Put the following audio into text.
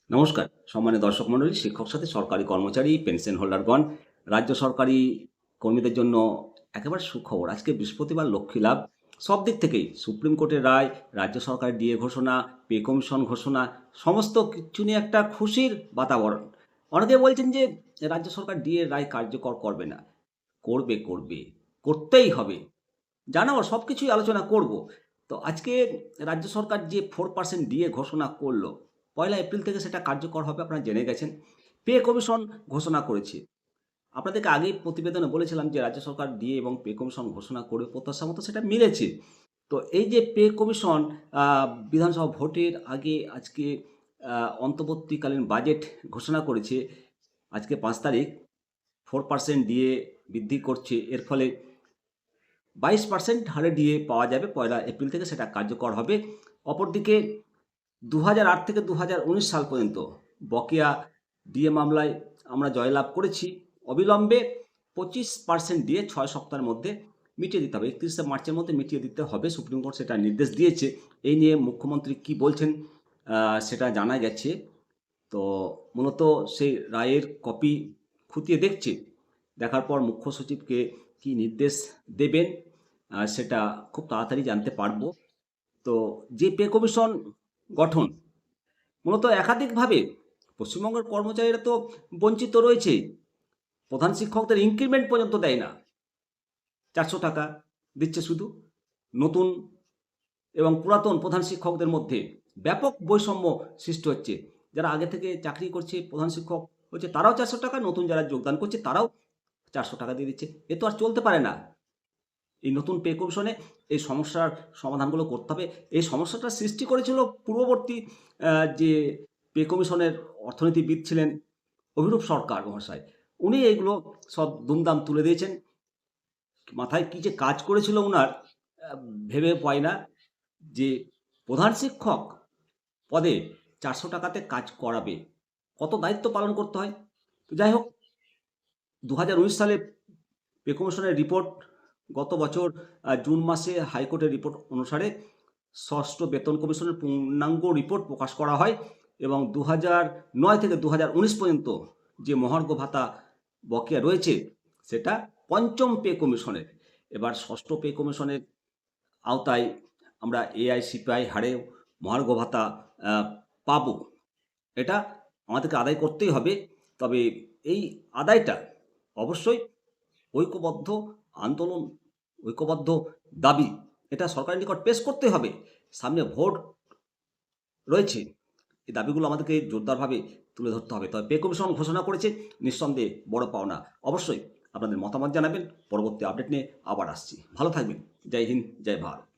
নমস্কার সম্মানীয় দর্শক মণ্ডলী, শিক্ষক সাথে সরকারি কর্মচারী, পেনশন হোল্ডারগণ, রাজ্য সরকারি কর্মীদের জন্য একেবারে সুখবর। আজকে বৃহস্পতিবার লক্ষ্মী লাভ। সব দিক থেকেই সুপ্রিম কোর্টের রায়, রাজ্য সরকারের ডিএ ঘোষণা, পে কমিশন ঘোষণা, সমস্ত কিছু নিয়ে একটা খুশির বাতাবরণ। অনেকে বলছেন যে রাজ্য সরকার ডিএ রায় কার্যকর করবে না। করবে, করবে, করতেই হবে। জানাবো, সব কিছুই আলোচনা করব। তো আজকে রাজ্য সরকার যে 4% ডিএ ঘোষণা করল, 1 এপ্রিল থেকে সেটা কার্যকর হবে, আপনারা জেনে গেছেন। পে কমিশন ঘোষণা করেছে। আপনাদেরকে আগেই প্রতিবেদনে বলেছিলাম যে রাজ্য সরকার ডিএ এবং পে কমিশন ঘোষণা করে প্রত্যাশা মতো সেটা মিলেছে। তো এই যে পে কমিশন আ বিধানসভা ভোটের আগে আজকে অন্তর্বর্তীকালীন বাজেট ঘোষণা করেছে। আজকে ৫ তারিখ 4% ডিএ বৃদ্ধি করছে। এর ফলে 22% হারে ডিএ পাওয়া যাবে। 1 এপ্রিল থেকে সেটা কার্যকর হবে। অপরদিকে ২০০৮ থেকে ২০১৯ সাল পর্যন্ত বকেয়া ডিএ মামলায় আমরা জয়লাভ করেছি। অবিলম্বে 25% ডিএ ৬ সপ্তাহের মধ্যে মিটিয়ে দিতে হবে। ৩১শে মার্চের মধ্যে মিটিয়ে দিতে হবে। সুপ্রিম কোর্ট সেটা নির্দেশ দিয়েছে। এই নিয়ে মুখ্যমন্ত্রী কি বলছেন সেটা জানা গেছে। তো মূলত সেই রায়ের কপি খতিয়ে দেখছে। দেখার পর মুখ্য সচিবকে কি নির্দেশ দেবেন সেটা খুব তাড়াতাড়ি জানতে পারব। তো যে পে কমিশন গঠন মূলত একাধিকভাবে পশ্চিমবঙ্গের কর্মচারীরা তো বঞ্চিত রয়েছে। প্রধান শিক্ষকদের ইনক্রিমেন্ট পর্যন্ত দেয় না। ৪০০ টাকা দিচ্ছে শুধু। নতুন এবং পুরাতন প্রধান শিক্ষকদের মধ্যে ব্যাপক বৈষম্য সৃষ্টি হচ্ছে। যারা আগে থেকে চাকরি করছে, প্রধান শিক্ষক হচ্ছে, তারাও ৪০০ টাকা, নতুন যারা যোগদান করছে তারাও ৪০০ টাকা দিয়ে দিচ্ছে। এ তো আর চলতে পারে না। এই নতুন পে কমিশনে এই সমস্যার সমাধানগুলো করতে হবে। এই সমস্যাটা সৃষ্টি করেছিল পূর্ববর্তী যে পে কমিশনের অর্থনীতিবিদ ছিলেন অভিরূপ সরকার মহাশয়। উনি এইগুলো সব দুমদাম তুলে দিয়েছেন। মাথায় কী যে কাজ করেছিল উনার আ ভেবে পাই না যে প্রধান শিক্ষক পদে ৪০০ টাকাতে কাজ করাবে। কত দায়িত্ব পালন করতে হয়। তো যাই হোক, ২০১৯ সালে পে কমিশনের রিপোর্ট গত বছর জুন মাসে হাইকোর্টের রিপোর্ট অনুসারে ৬ষ্ঠ বেতন কমিশনের পূর্ণাঙ্গ রিপোর্ট প্রকাশ করা হয় এবং ২০০৯ থেকে ২০১৯ পর্যন্ত যে মহার্ঘ ভাতা বকেয়া রয়েছে সেটা ৫ম পে কমিশনের। এবার ৬ষ্ঠ পে কমিশনের আওতায় আমরা এআই-সিপিআই হারে মহার্ঘ ভাতা আ পাবো। এটা আমাদেরকে আদায় করতেই হবে। তবে এই আদায়টা অবশ্যই ঐক্যবদ্ধ আন্দোলন, ঐক্যবদ্ধ দাবি, এটা সরকারের নিকট পেশ করতে হবে। সামনে ভোট রয়েছে। এই দাবিগুলো আমাদেরকে জোরদারভাবে তুলে ধরতে হবে। তবে পে কমিশন ঘোষণা করেছে, নিঃসন্দেহে বড় পাওনা। অবশ্যই আপনাদের মতামত জানাবেন। পরবর্তী আপডেট নিয়ে আবার আসছি। ভালো থাকবেন। জয় হিন্দ, জয় ভারত।